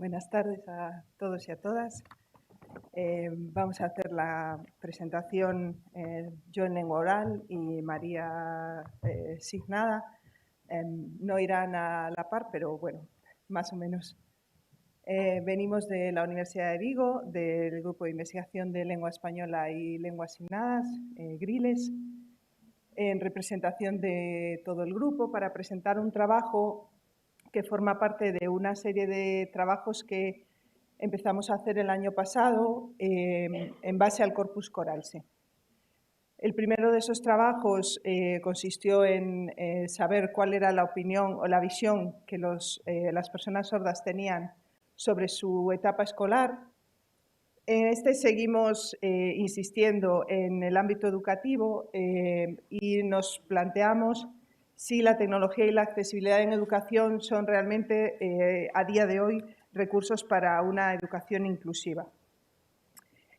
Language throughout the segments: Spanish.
Buenas tardes a todos y a todas. Vamos a hacer la presentación yo en lengua oral y María Signada. No irán a la par, pero bueno, más o menos. Venimos de la Universidad de Vigo, del Grupo de Investigación de Lengua Española y Lenguas Signadas, GRILES, en representación de todo el grupo para presentar un trabajo que forma parte de una serie de trabajos que empezamos a hacer el año pasado en base al Corpus Coralse. El primero de esos trabajos consistió en saber cuál era la opinión o la visión que las personas sordas tenían sobre su etapa escolar. En este seguimos insistiendo en el ámbito educativo y nos planteamos si la tecnología y la accesibilidad en educación son realmente, a día de hoy, recursos para una educación inclusiva.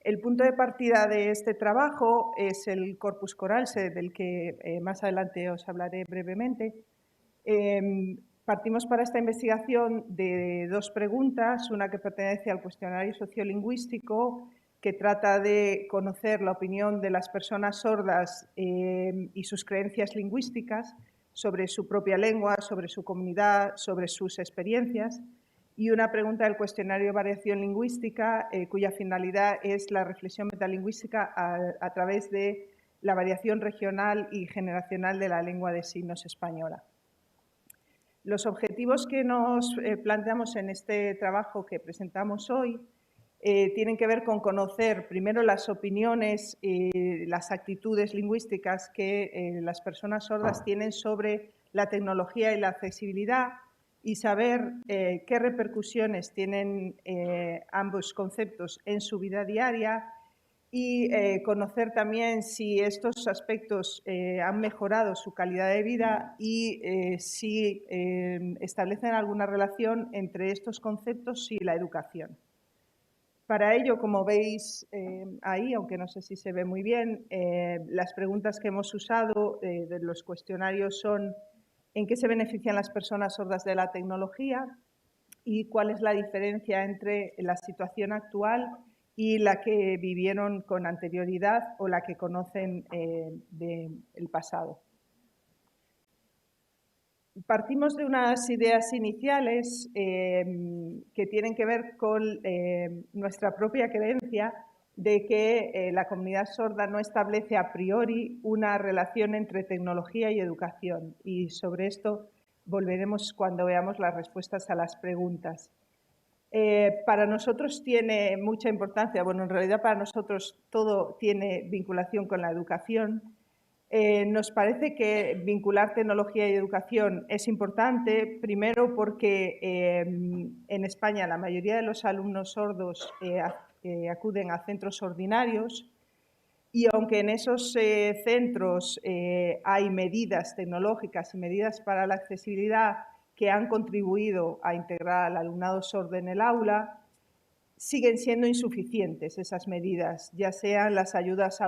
El punto de partida de este trabajo es el Corpus Coralse, del que más adelante os hablaré brevemente. Partimos para esta investigación de dos preguntas, una que pertenece al cuestionario sociolingüístico, que trata de conocer la opinión de las personas sordas y sus creencias lingüísticas sobre su propia lengua, sobre su comunidad, sobre sus experiencias, y una pregunta del cuestionario de variación lingüística, cuya finalidad es la reflexión metalingüística a través de la variación regional y generacional de la lengua de signos española. Los objetivos que nos planteamos en este trabajo que presentamos hoy tienen que ver con conocer primero las opiniones y las actitudes lingüísticas que las personas sordas tienen sobre la tecnología y la accesibilidad y saber qué repercusiones tienen ambos conceptos en su vida diaria y conocer también si estos aspectos han mejorado su calidad de vida y si establecen alguna relación entre estos conceptos y la educación. Para ello, como veis ahí, aunque no sé si se ve muy bien, las preguntas que hemos usado de los cuestionarios son ¿en qué se benefician las personas sordas de la tecnología? Y cuál es la diferencia entre la situación actual y la que vivieron con anterioridad o la que conocen del pasado. Partimos de unas ideas iniciales que tienen que ver con nuestra propia creencia de que la comunidad sorda no establece a priori una relación entre tecnología y educación. Y sobre esto volveremos cuando veamos las respuestas a las preguntas. Para nosotros tiene mucha importancia, bueno, en realidad para nosotros todo tiene vinculación con la educación. Nos parece que vincular tecnología y educación es importante, primero porque en España la mayoría de los alumnos sordos acuden a centros ordinarios y aunque en esos centros hay medidas tecnológicas y medidas para la accesibilidad que han contribuido a integrar al alumnado sordo en el aula, siguen siendo insuficientes esas medidas, ya sean las ayudas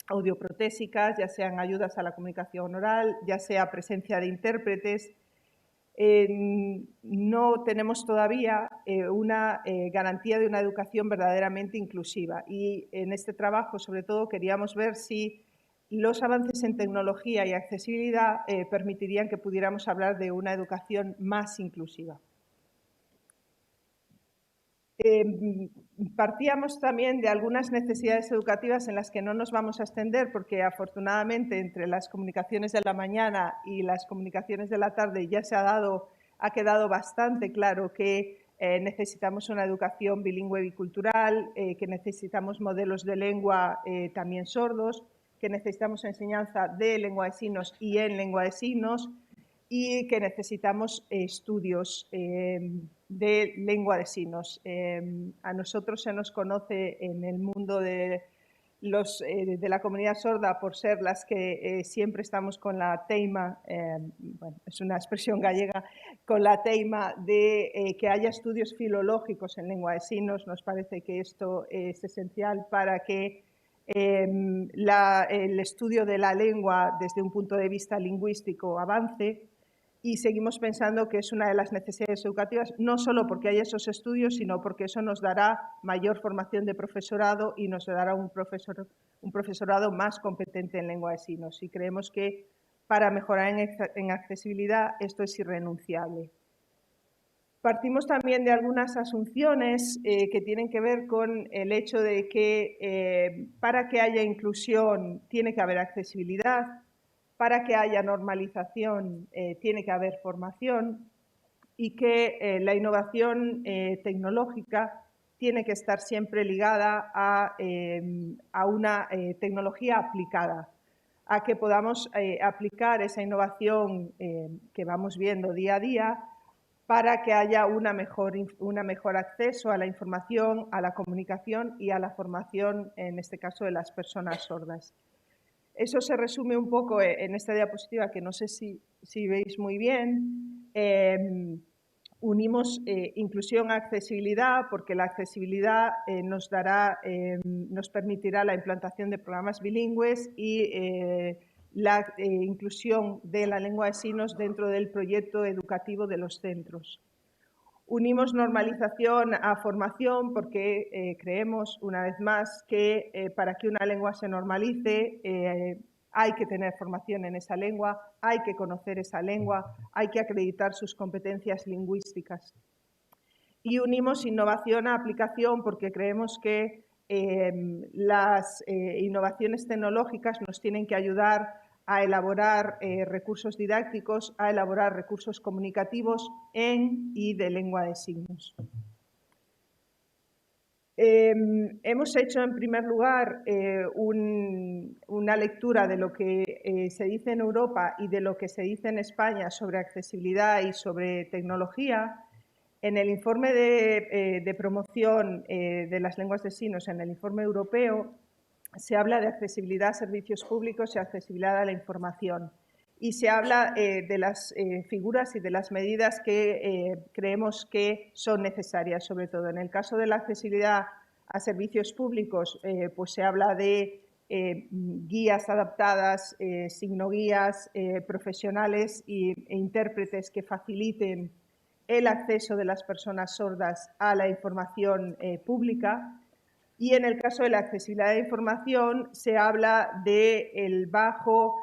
audioprotésicas, ya sean ayudas a la comunicación oral, ya sea presencia de intérpretes. No tenemos todavía una garantía de una educación verdaderamente inclusiva y en este trabajo sobre todo queríamos ver si los avances en tecnología y accesibilidad permitirían que pudiéramos hablar de una educación más inclusiva. Partíamos también de algunas necesidades educativas en las que no nos vamos a extender porque afortunadamente entre las comunicaciones de la mañana y las comunicaciones de la tarde ya ha quedado bastante claro que necesitamos una educación bilingüe bicultural, que necesitamos modelos de lengua también sordos, que necesitamos enseñanza de lengua de signos y en lengua de signos y que necesitamos estudios de lengua de signos. A nosotros se nos conoce en el mundo de la comunidad sorda por ser las que siempre estamos con la teima, bueno, es una expresión gallega, con la teima de que haya estudios filológicos en lengua de signos. Nos parece que esto es esencial para que el estudio de la lengua desde un punto de vista lingüístico avance. y seguimos pensando que es una de las necesidades educativas, no solo porque hay esos estudios, sino porque eso nos dará mayor formación de profesorado y nos dará un profesorado más competente en lengua de signos. Y creemos que para mejorar en accesibilidad esto es irrenunciable. Partimos también de algunas asunciones que tienen que ver con el hecho de que para que haya inclusión tiene que haber accesibilidad, para que haya normalización tiene que haber formación y que la innovación tecnológica tiene que estar siempre ligada a una tecnología aplicada, a que podamos aplicar esa innovación que vamos viendo día a día para que haya un mejor acceso a la información, a la comunicación y a la formación, en este caso, de las personas sordas. Eso se resume un poco en esta diapositiva, que no sé si veis muy bien. Unimos inclusión a accesibilidad, porque la accesibilidad nos permitirá la implantación de programas bilingües y la inclusión de la lengua de signos dentro del proyecto educativo de los centros. Unimos normalización a formación porque creemos, una vez más, que para que una lengua se normalice hay que tener formación en esa lengua, hay que conocer esa lengua, hay que acreditar sus competencias lingüísticas. Y unimos innovación a aplicación porque creemos que las innovaciones tecnológicas nos tienen que ayudar a elaborar recursos didácticos, a elaborar recursos comunicativos en y de lengua de signos. Hemos hecho, en primer lugar, una lectura de lo que se dice en Europa y de lo que se dice en España sobre accesibilidad y sobre tecnología. En el informe de promoción de las lenguas de signos, en el informe europeo, se habla de accesibilidad a servicios públicos y accesibilidad a la información. Y se habla de las figuras y de las medidas que creemos que son necesarias, sobre todo. En el caso de la accesibilidad a servicios públicos, pues se habla de guías adaptadas, signoguías profesionales e intérpretes que faciliten el acceso de las personas sordas a la información pública. Y en el caso de la accesibilidad de información se habla del bajo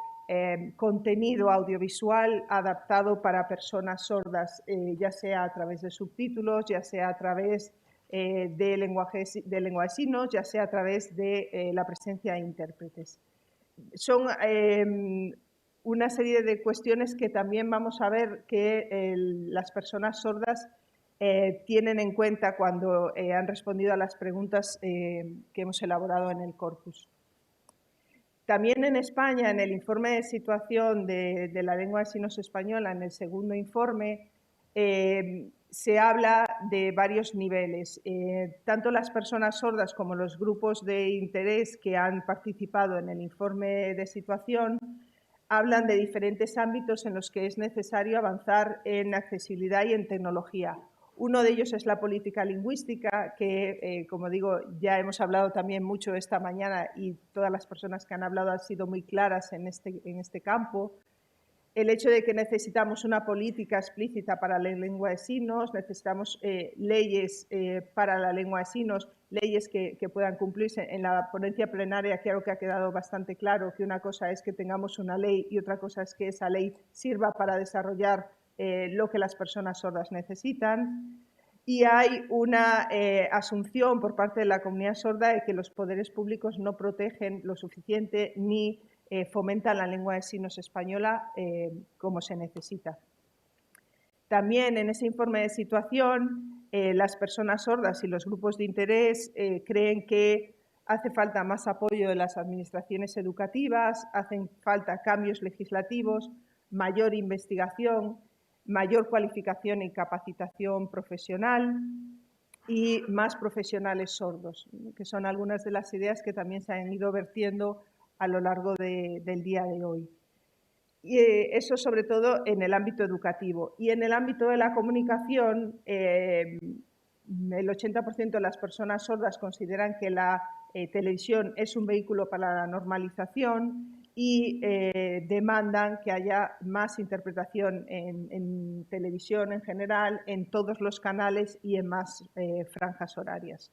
contenido audiovisual adaptado para personas sordas, ya sea a través de subtítulos, ya sea a través de lengua de signos, ya sea a través de la presencia de intérpretes. Son una serie de cuestiones que también vamos a ver que las personas sordas tienen en cuenta cuando han respondido a las preguntas que hemos elaborado en el corpus. También en España, en el informe de situación de la lengua de signos española, en el segundo informe, se habla de varios niveles. Tanto las personas sordas como los grupos de interés que han participado en el informe de situación hablan de diferentes ámbitos en los que es necesario avanzar en accesibilidad y en tecnología. Uno de ellos es la política lingüística, que, como digo, ya hemos hablado también mucho esta mañana y todas las personas que han hablado han sido muy claras en este campo. El hecho de que necesitamos una política explícita para la lengua de signos, necesitamos leyes para la lengua de signos, leyes que puedan cumplirse. En la ponencia plenaria creo que ha quedado bastante claro que una cosa es que tengamos una ley y otra cosa es que esa ley sirva para desarrollar lo que las personas sordas necesitan. Y hay una asunción por parte de la comunidad sorda de que los poderes públicos no protegen lo suficiente ni fomentan la lengua de signos española como se necesita. También en ese informe de situación, las personas sordas y los grupos de interés creen que hace falta más apoyo de las administraciones educativas, hacen falta cambios legislativos, mayor investigación, mayor cualificación y capacitación profesional y más profesionales sordos, que son algunas de las ideas que también se han ido vertiendo a lo largo del día de hoy. Y eso sobre todo en el ámbito educativo. Y en el ámbito de la comunicación, el 80% de las personas sordas consideran que la televisión es un vehículo para la normalización. y demandan que haya más interpretación en televisión en general, en todos los canales y en más franjas horarias.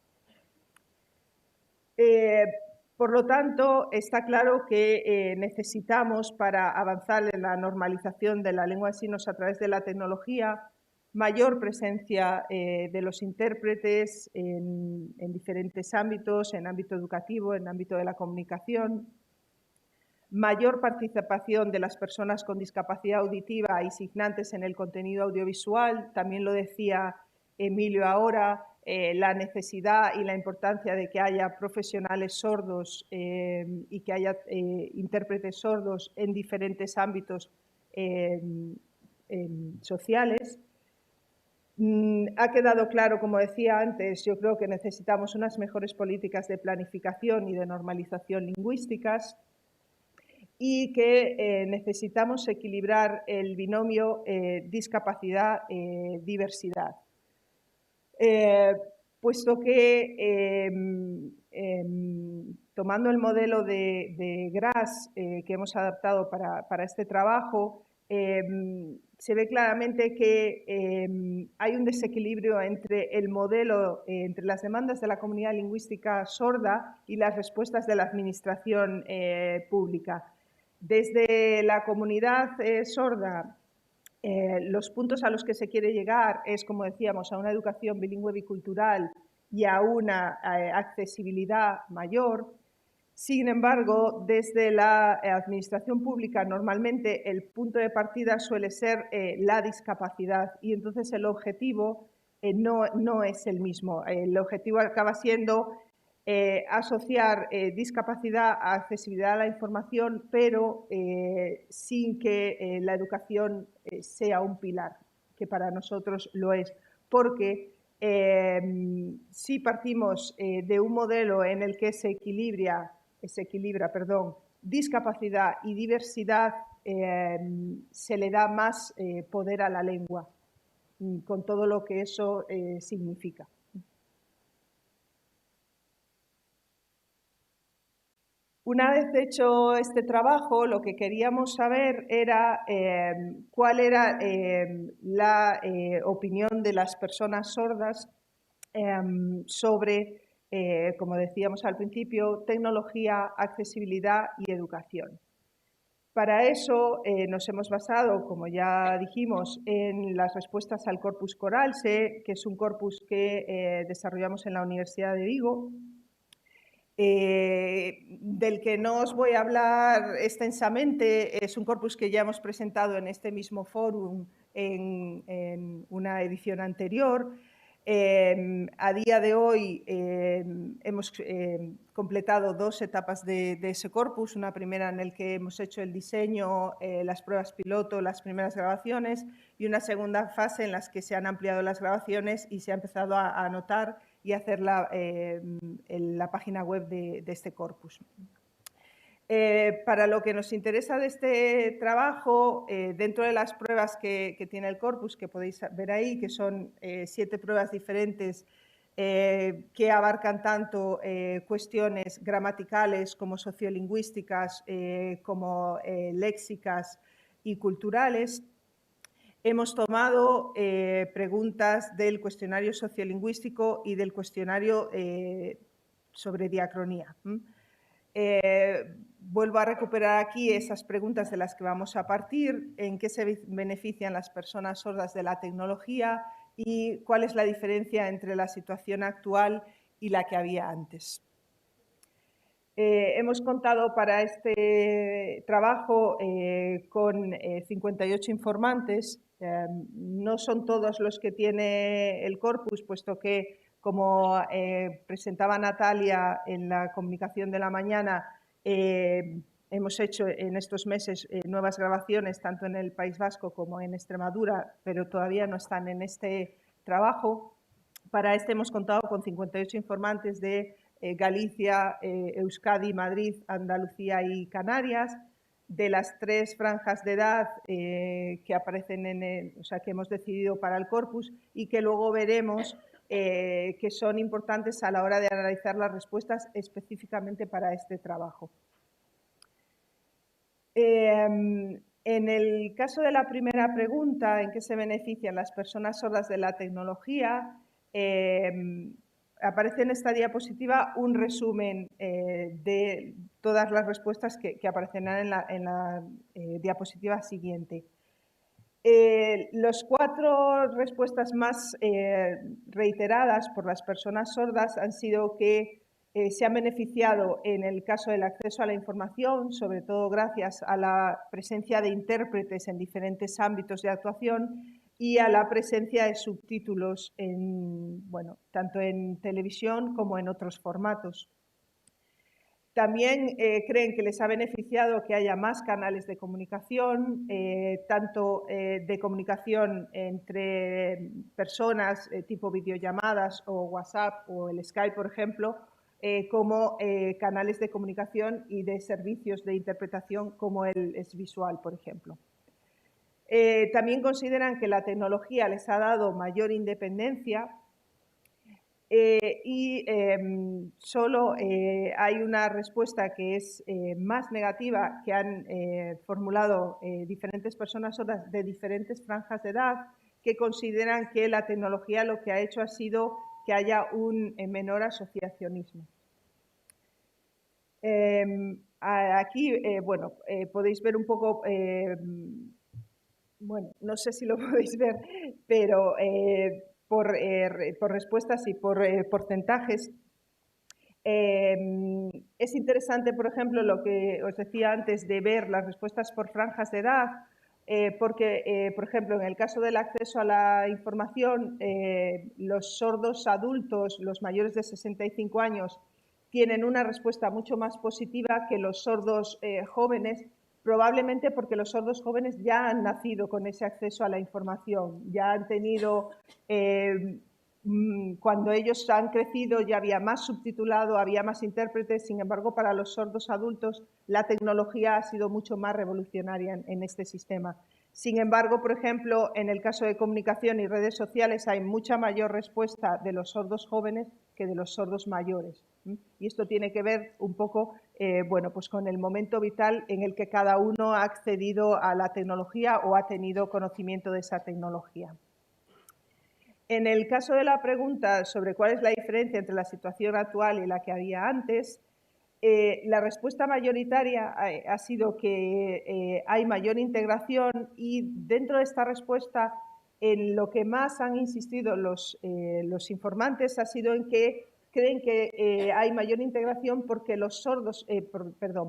Por lo tanto, está claro que necesitamos, para avanzar en la normalización de la lengua de signos a través de la tecnología, mayor presencia de los intérpretes en diferentes ámbitos, en ámbito educativo, en ámbito de la comunicación, mayor participación de las personas con discapacidad auditiva y signantes en el contenido audiovisual. También lo decía Emilio ahora, la necesidad y la importancia de que haya profesionales sordos y que haya intérpretes sordos en diferentes ámbitos sociales. Ha quedado claro, como decía antes, yo creo que necesitamos unas mejores políticas de planificación y de normalización lingüísticas, y que necesitamos equilibrar el binomio discapacidad-diversidad. Puesto que, tomando el modelo de Gras que hemos adaptado para este trabajo, se ve claramente que hay un desequilibrio entre el modelo, entre las demandas de la comunidad lingüística sorda y las respuestas de la administración pública. Desde la comunidad sorda, los puntos a los que se quiere llegar es, como decíamos, a una educación bilingüe bicultural y a una accesibilidad mayor. Sin embargo, desde la administración pública, normalmente el punto de partida suele ser la discapacidad, y entonces el objetivo no es el mismo. El objetivo acaba siendo asociar discapacidad a accesibilidad a la información, pero sin que la educación sea un pilar, que para nosotros lo es, porque si partimos de un modelo en el que se equilibra, discapacidad y diversidad, se le da más poder a la lengua, con todo lo que eso significa. Una vez hecho este trabajo, lo que queríamos saber era cuál era la opinión de las personas sordas sobre, como decíamos al principio, tecnología, accesibilidad y educación. Para eso nos hemos basado, como ya dijimos, en las respuestas al Corpus Coralse, que es un corpus que desarrollamos en la Universidad de Vigo, del que no os voy a hablar extensamente. Es un corpus que ya hemos presentado en este mismo fórum en una edición anterior. A día de hoy hemos completado 2 etapas de ese corpus, una primera en la que hemos hecho el diseño, las pruebas piloto, las primeras grabaciones, y una segunda fase en la que se han ampliado las grabaciones y se ha empezado a anotar y hacer en la página web de este corpus. Para lo que nos interesa de este trabajo, dentro de las pruebas que tiene el corpus, que podéis ver ahí, que son 7 pruebas diferentes que abarcan tanto cuestiones gramaticales como sociolingüísticas, como léxicas y culturales. Hemos tomado preguntas del cuestionario sociolingüístico y del cuestionario sobre diacronía. Vuelvo a recuperar aquí esas preguntas de las que vamos a partir: en qué se benefician las personas sordas de la tecnología y cuál es la diferencia entre la situación actual y la que había antes. Hemos contado para este trabajo con 58 informantes. No son todos los que tiene el corpus, puesto que, como presentaba Natalia en la comunicación de la mañana, hemos hecho en estos meses nuevas grabaciones, tanto en el País Vasco como en Extremadura, pero todavía no están en este trabajo. Para este hemos contado con 58 informantes de Galicia, Euskadi, Madrid, Andalucía y Canarias. De las 3 franjas de edad que aparecen que hemos decidido para el corpus, y que luego veremos que son importantes a la hora de analizar las respuestas específicamente para este trabajo. En el caso de la primera pregunta, ¿en qué se benefician las personas sordas de la tecnología? Aparece en esta diapositiva un resumen de todas las respuestas que aparecerán en la diapositiva siguiente. Las 4 respuestas más reiteradas por las personas sordas han sido que se han beneficiado en el caso del acceso a la información, sobre todo gracias a la presencia de intérpretes en diferentes ámbitos de actuación y a la presencia de subtítulos tanto en televisión como en otros formatos. También creen que les ha beneficiado que haya más canales de comunicación, tanto de comunicación entre personas tipo videollamadas o WhatsApp o el Skype, por ejemplo, como canales de comunicación y de servicios de interpretación como el SVisual, por ejemplo. También consideran que la tecnología les ha dado mayor independencia y solo hay una respuesta que es más negativa que han formulado diferentes personas sordas de diferentes franjas de edad que consideran que la tecnología lo que ha hecho ha sido que haya un menor asociacionismo. Aquí, podéis ver un poco, no sé si lo podéis ver, pero por respuestas y por porcentajes. Es interesante, por ejemplo, lo que os decía antes de ver las respuestas por franjas de edad, porque, por ejemplo, en el caso del acceso a la información, los sordos adultos, los mayores de 65 años, tienen una respuesta mucho más positiva que los sordos jóvenes, probablemente porque los sordos jóvenes ya han nacido con ese acceso a la información, ya han tenido, cuando ellos han crecido ya había más subtitulado, había más intérpretes, sin embargo para los sordos adultos la tecnología ha sido mucho más revolucionaria en este sistema. Sin embargo, por ejemplo, en el caso de comunicación y redes sociales hay mucha mayor respuesta de los sordos jóvenes que de los sordos mayores. Y esto tiene que ver un poco pues con el momento vital en el que cada uno ha accedido a la tecnología o ha tenido conocimiento de esa tecnología. En el caso de la pregunta sobre cuál es la diferencia entre la situación actual y la que había antes, la respuesta mayoritaria ha sido que hay mayor integración y dentro de esta respuesta en lo que más han insistido los informantes ha sido en que creen que hay mayor integración porque los sordos,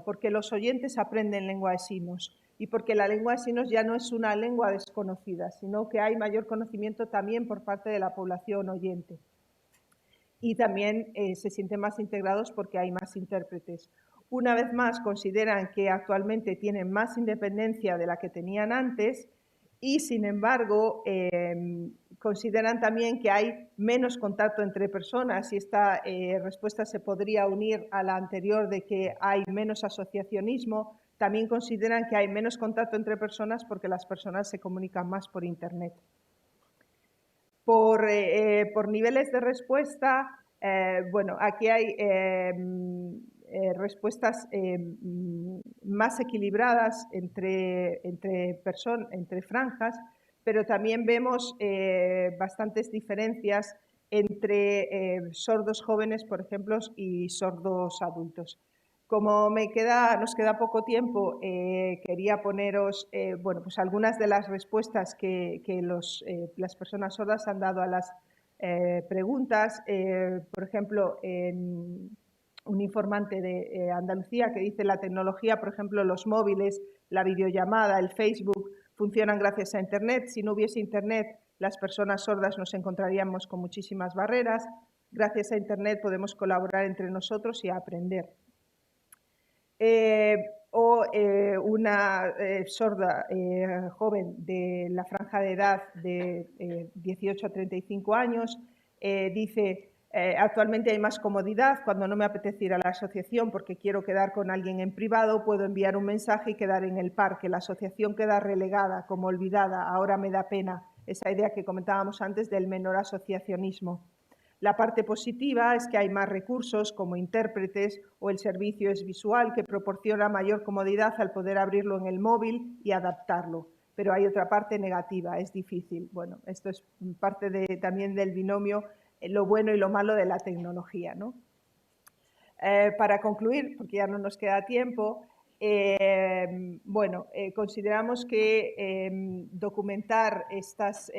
porque los oyentes aprenden lengua de signos y porque la lengua de signos ya no es una lengua desconocida, sino que hay mayor conocimiento también por parte de la población oyente. Y también se sienten más integrados porque hay más intérpretes. Una vez más, consideran que actualmente tienen más independencia de la que tenían antes y, sin embargo, consideran también que hay menos contacto entre personas y esta respuesta se podría unir a la anterior de que hay menos asociacionismo. También consideran que hay menos contacto entre personas porque las personas se comunican más por Internet. Por niveles de respuesta, aquí hay respuestas más equilibradas entre franjas, pero también vemos bastantes diferencias entre sordos jóvenes, por ejemplo, y sordos adultos. Como nos queda poco tiempo, quería poneros pues algunas de las respuestas que las personas sordas han dado a las preguntas. Por ejemplo, un informante de Andalucía que dice la tecnología, por ejemplo, los móviles, la videollamada, el Facebook, funcionan gracias a Internet. Si no hubiese Internet, las personas sordas nos encontraríamos con muchísimas barreras. Gracias a Internet podemos colaborar entre nosotros y aprender. Una sorda joven de la franja de edad de 18 a 35 años dice, actualmente hay más comodidad, cuando no me apetece ir a la asociación porque quiero quedar con alguien en privado, puedo enviar un mensaje y quedar en el parque. La asociación queda relegada, como olvidada, ahora me da pena. Esa idea que comentábamos antes del menor asociacionismo. La parte positiva es que hay más recursos como intérpretes o el servicio es visual que proporciona mayor comodidad al poder abrirlo en el móvil y adaptarlo. Pero hay otra parte negativa, es difícil. Bueno, esto es parte también del binomio lo bueno y lo malo de la tecnología, ¿no? Para concluir, porque ya no nos queda tiempo, consideramos que documentar estas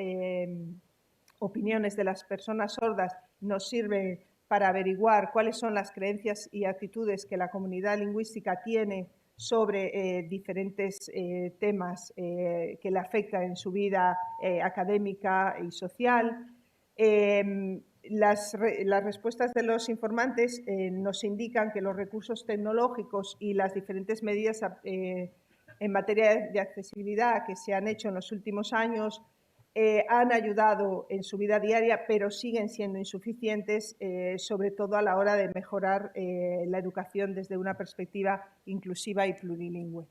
opiniones de las personas sordas nos sirve para averiguar cuáles son las creencias y actitudes que la comunidad lingüística tiene sobre diferentes temas que le afectan en su vida académica y social. Las respuestas de los informantes nos indican que los recursos tecnológicos y las diferentes medidas en materia de accesibilidad que se han hecho en los últimos años han ayudado en su vida diaria, pero siguen siendo insuficientes, sobre todo a la hora de mejorar la educación desde una perspectiva inclusiva y plurilingüe.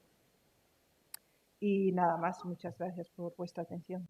Y nada más, muchas gracias por vuestra atención.